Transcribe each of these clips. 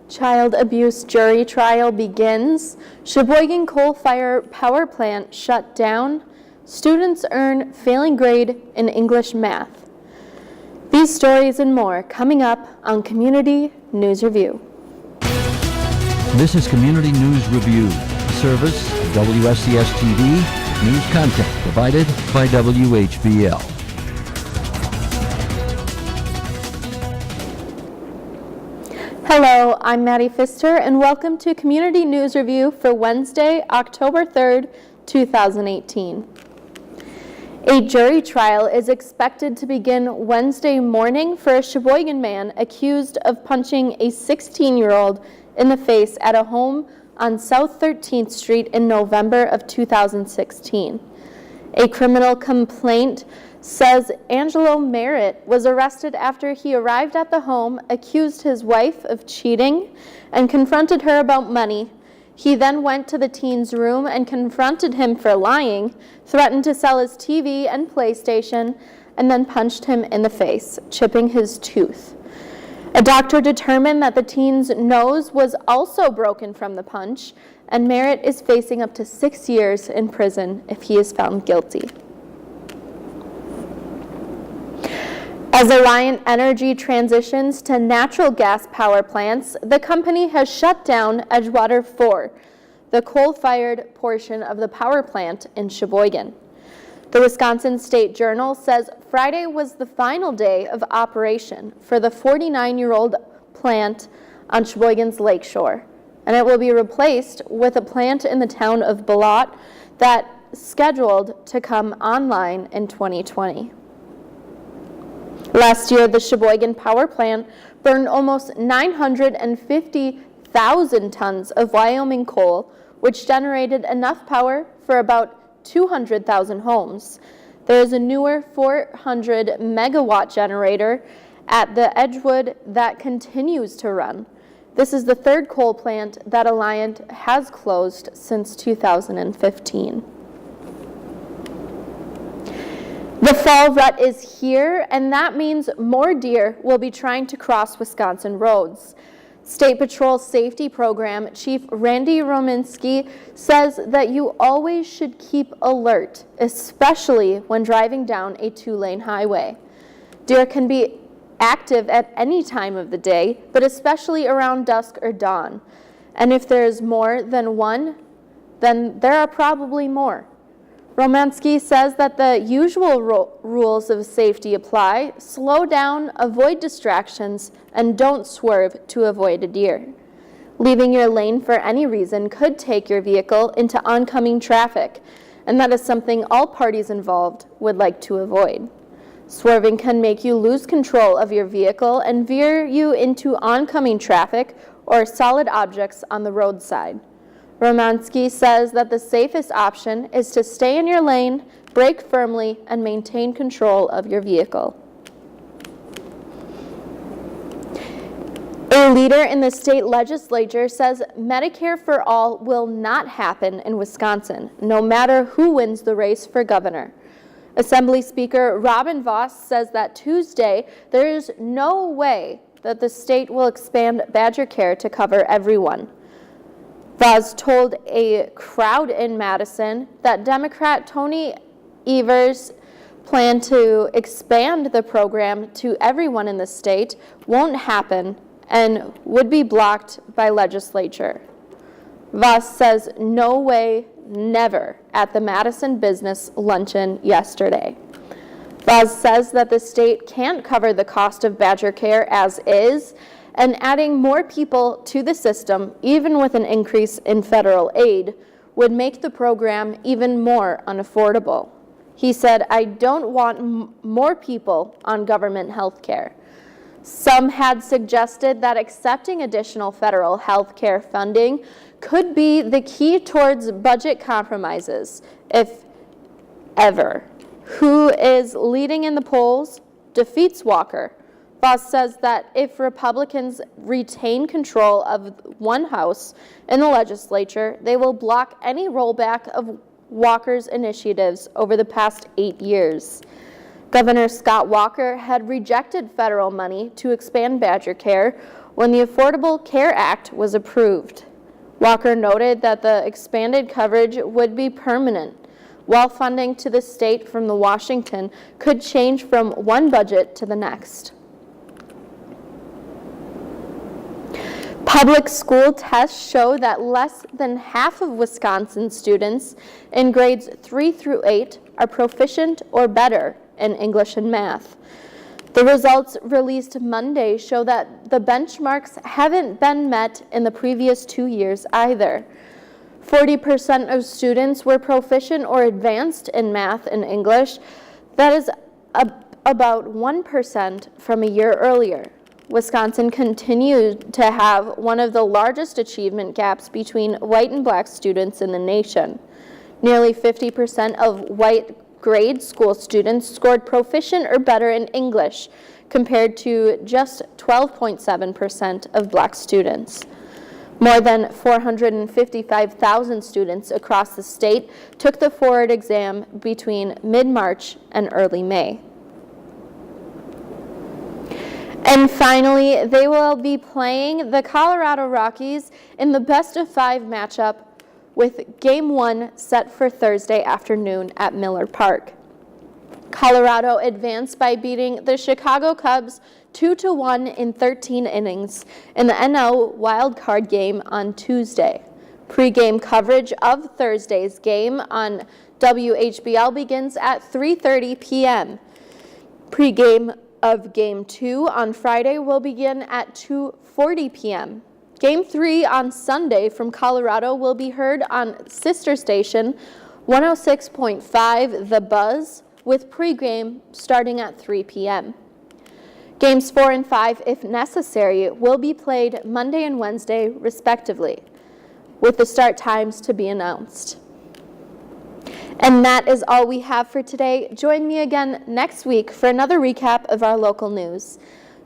Child abuse jury trial begins. Sheboygan coal-fired power plant shut down. Students earn failing grade in English math. These stories and more coming up on Community News Review. This is Community News Review, a service of WSCS-TV, news content provided by WHBL. Hello, I'm Maddie Pfister, and welcome to Community News Review for Wednesday, October 3rd, 2018. A jury trial is expected to begin Wednesday morning for a Sheboygan man accused of punching a 16-year-old in the face at a home on South 13th Street in November of 2016. A criminal complaint says Angelo Merritt was arrested after he arrived at the home, accused his wife of cheating, and confronted her about money. He then went to the teen's room and confronted him for lying, threatened to sell his TV and PlayStation, and then punched him in the face, chipping his tooth. A doctor determined that the teen's nose was also broken from the punch, and Merritt is facing up to 6 years in prison if he is found guilty. As Alliant Energy transitions to natural gas power plants, the company has shut down Edgewater 4, the coal-fired portion of the power plant in Sheboygan. The Wisconsin State Journal says Friday was the final day of operation for the 49-year-old plant on Sheboygan's lakeshore, and it will be replaced with a plant in the town of Beloit that's scheduled to come online in 2020. Last year, the Sheboygan power plant burned almost 950,000 tons of Wyoming coal, which generated enough power for about 200,000 homes. There is a newer 400 megawatt generator at the Edgewood that continues to run. This is the third coal plant that Alliant has closed since 2015. The fall rut is here, and that means more deer will be trying to cross Wisconsin roads. State Patrol Safety Program Chief Randy Rominski says that you always should keep alert, especially when driving down a two-lane highway. Deer can be active at any time of the day, but especially around dusk or dawn. And if there's more than one, then there are probably more. Romanski says that the usual rules of safety apply: slow down, avoid distractions, and don't swerve to avoid a deer. Leaving your lane for any reason could take your vehicle into oncoming traffic, and that is something all parties involved would like to avoid. Swerving can make you lose control of your vehicle and veer you into oncoming traffic or solid objects on the roadside. Romanski says that the safest option is to stay in your lane, brake firmly, and maintain control of your vehicle. A leader in the state legislature says Medicare for all will not happen in Wisconsin, no matter who wins the race for governor. Assembly Speaker Robin Vos says that Tuesday there is no way that the state will expand Badger Care to cover everyone. Vos told a crowd in Madison that Democrat Tony Evers' plan to expand the program to everyone in the state won't happen and would be blocked by legislature. Vos says no way, never at the Madison Business Luncheon yesterday. Vos says that the state can't cover the cost of Badger Care as is, and adding more people to the system, even with an increase in federal aid, would make the program even more unaffordable. He said, "I don't want more people on government health care." Some had suggested that accepting additional federal health care funding could be the key towards budget compromises, if ever. Who is leading in the polls defeats Walker. Vos says that if Republicans retain control of one house in the legislature, they will block any rollback of Walker's initiatives over the past 8 years. Governor Scott Walker had rejected federal money to expand Badger Care, when the Affordable Care Act was approved. Walker noted that the expanded coverage would be permanent, while funding to the state from the Washington could change from one budget to the next. Public school tests show that less than half of Wisconsin students in grades 3 through 8 are proficient or better in English and math. The results released Monday show that the benchmarks haven't been met in the previous 2 years either. 40% of students were proficient or advanced in math and English. That is about 1% from a year earlier. Wisconsin continued to have one of the largest achievement gaps between white and black students in the nation. Nearly 50% of white grade school students scored proficient or better in English, compared to just 12.7% of black students. More than 455,000 students across the state took the Forward exam between mid-March and early May. And finally, they will be playing the Colorado Rockies in the best-of-5 matchup, with Game 1 set for Thursday afternoon at Miller Park. Colorado advanced by beating the Chicago Cubs 2-1 in 13 innings in the NL wildcard game on Tuesday. Pre-game coverage of Thursday's game on WHBL begins at 3:30 p.m. Pre-game of Game 2 on Friday will begin at 2:40 p.m. Game 3 on Sunday from Colorado will be heard on sister station 106.5 The Buzz, with pregame starting at 3 p.m. Games 4 and 5, if necessary, will be played Monday and Wednesday, respectively, with the start times to be announced. And that is all we have for today. Join me again next week for another recap of our local news.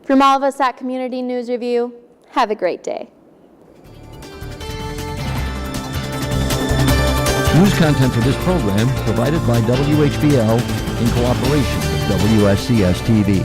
From all of us at Community News Review, have a great day. News content for this program provided by WHBL in cooperation with WSCS TV.